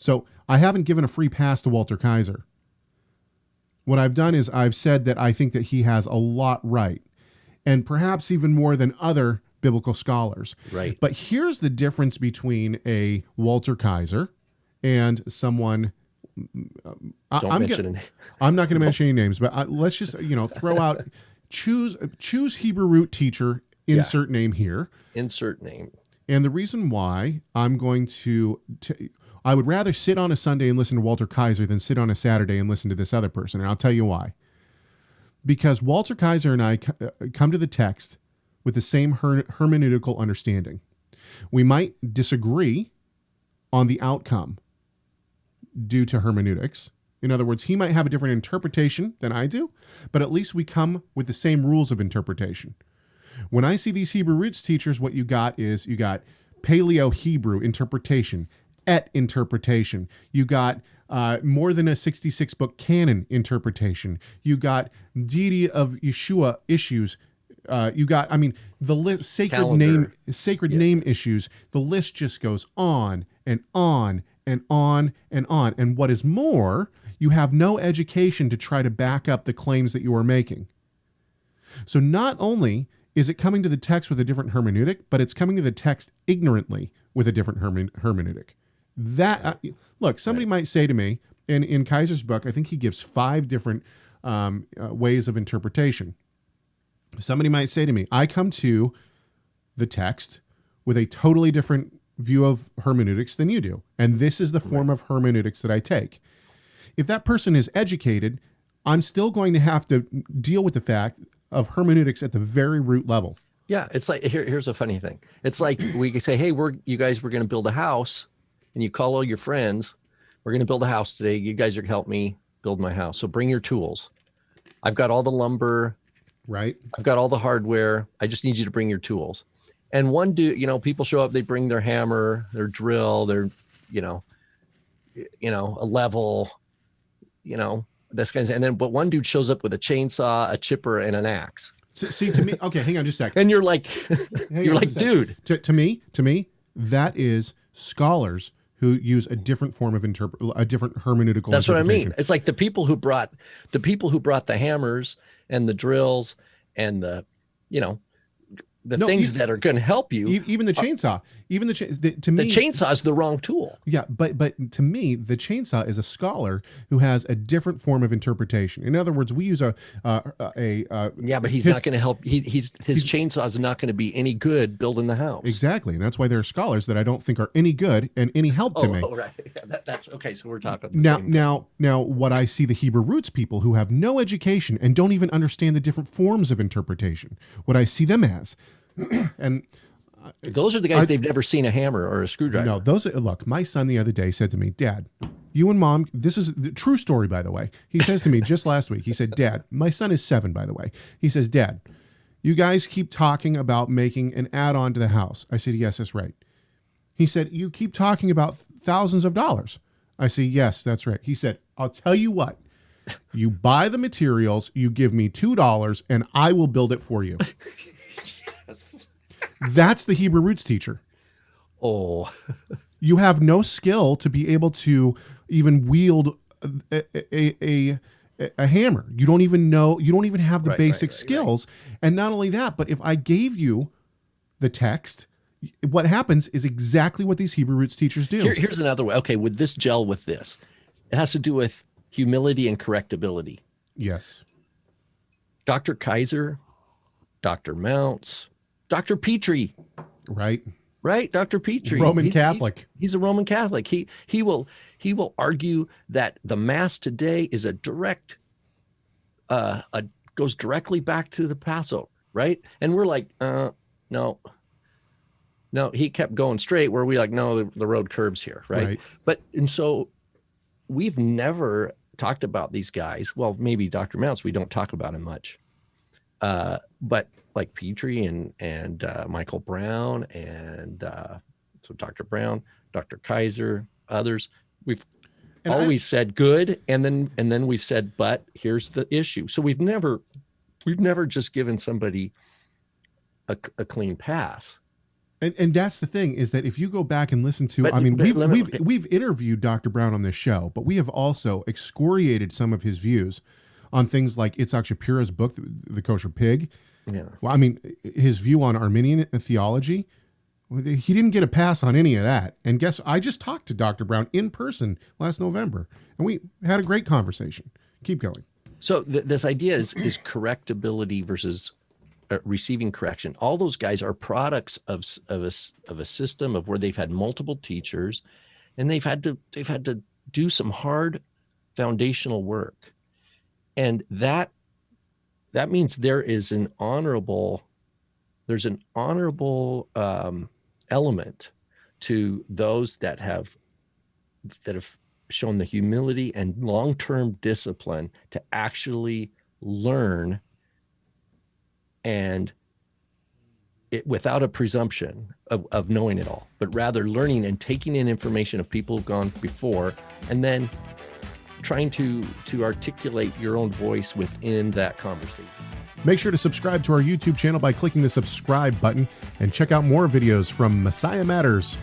So I haven't given a free pass to Walter Kaiser. What I've done is I've said that I think that he has a lot right, and perhaps even more than other biblical scholars. Right. But here's the difference between a Walter Kaiser and someone. Don't mention any. I'm not going to mention any names, but let's just throw out choose Hebrew root teacher. Insert name here. Insert name. And the reason why I'm going to I would rather sit on a Sunday and listen to Walter Kaiser than sit on a Saturday and listen to this other person. And I'll tell you why. Because Walter Kaiser and I come to the text with the same hermeneutical understanding. We might disagree on the outcome due to hermeneutics. In other words, he might have a different interpretation than I do, but at least we come with the same rules of interpretation. When I see these Hebrew roots teachers, what you got Paleo-Hebrew interpretation, et interpretation. You got more than a 66-book canon interpretation. You got deity of Yeshua issues. You got, the list, sacred name issues. The list just goes on and on and on and on. And what is more, you have no education to try to back up the claims that you are making. So not only is it coming to the text with a different hermeneutic, but it's coming to the text ignorantly with a different hermeneutic. Look, somebody might say to me, and in Kaiser's book, I think he gives 5 different ways of interpretation. Somebody might say to me, I come to the text with a totally different view of hermeneutics than you do, and this is the form of hermeneutics that I take. If that person is educated, I'm still going to have to deal with the fact of hermeneutics at the very root level. Yeah, it's like here's a funny thing. It's like we say, hey, we're going to build a house, and you call all your friends. We're going to build a house today. You guys are going to help me build my house. So bring your tools. I've got all the lumber. Right. I've got all the hardware. I just need you to bring your tools. And one dude, people show up. They bring their hammer, their drill, their, a level, this kind of, and then but one dude shows up with a chainsaw, a chipper, and an axe. See, to me, okay, hang on just a second. And you're like, dude. To me, that is scholars who use a different form of a different hermeneutical. That's what I mean. It's like the people who brought the hammers and the drills and the things that are going to help you. Even the chainsaw. To me, the chainsaw is the wrong tool. Yeah, but to me, the chainsaw is a scholar who has a different form of interpretation. In other words, we use but he's not going to help. His chainsaw is not going to be any good building the house. Exactly, and that's why there are scholars that I don't think are any good and any help to me. Oh, right. Yeah, that's okay. So we're talking now. What I see the Hebrew roots people who have no education and don't even understand the different forms of interpretation. What I see them as, and. Those are the guys they've never seen a hammer or a screwdriver. No, look, my son the other day said to me, Dad, you and Mom, this is the true story, by the way. He says to me just last week, he said, Dad, my son is 7, by the way. He says, Dad, you guys keep talking about making an add-on to the house. I said, yes, that's right. He said, you keep talking about thousands of dollars. I said, yes, that's right. He said, I'll tell you what, you buy the materials, you give me $2 and I will build it for you. Yes. That's the Hebrew roots teacher. Oh, you have no skill to be able to even wield a hammer. You don't even know. You don't even have the basic skills. Right. And not only that, but if I gave you the text, what happens is exactly what these Hebrew roots teachers do. Here's another way. Okay, would this gel with this? It has to do with humility and correctability. Yes. Dr. Kaiser, Dr. Mounts, Dr. Petrie. Right. Dr. Petrie. Roman Catholic. He's a Roman Catholic. He will argue that the Mass today is a direct, goes directly back to the Passover, right? And we're like, no. He kept going straight where we like, no, the road curves here, right? And so we've never talked about these guys. Well, maybe Dr. Mounts, we don't talk about him much. But like Petrie and Michael Brown and so Dr. Brown, Dr. Kaiser, others, we've always said good, and then we've said, but here's the issue. So we've never just given somebody a clean pass. And that's the thing, is that if you go back and listen to, But- I mean, but we've interviewed Dr. Brown on this show, but we have also excoriated some of his views on things like Itzhak Shapira's book, The Kosher Pig. Yeah. Well, I mean, his view on Armenian theology, he didn't get a pass on any of that. And guess, I just talked to Dr. Brown in person last November, and we had a great conversation. Keep going. So this idea is correctability versus receiving correction. All those guys are products of a system of where they've had multiple teachers, and they've had to do some hard foundational work, and that means there's an honorable element to those that have shown the humility and long-term discipline to actually learn, and it without a presumption of knowing it all, but rather learning and taking in information of people who've gone before, and then trying to articulate your own voice within that conversation. Make sure to subscribe to our YouTube channel by clicking the subscribe button, and check out more videos from Messiah Matters.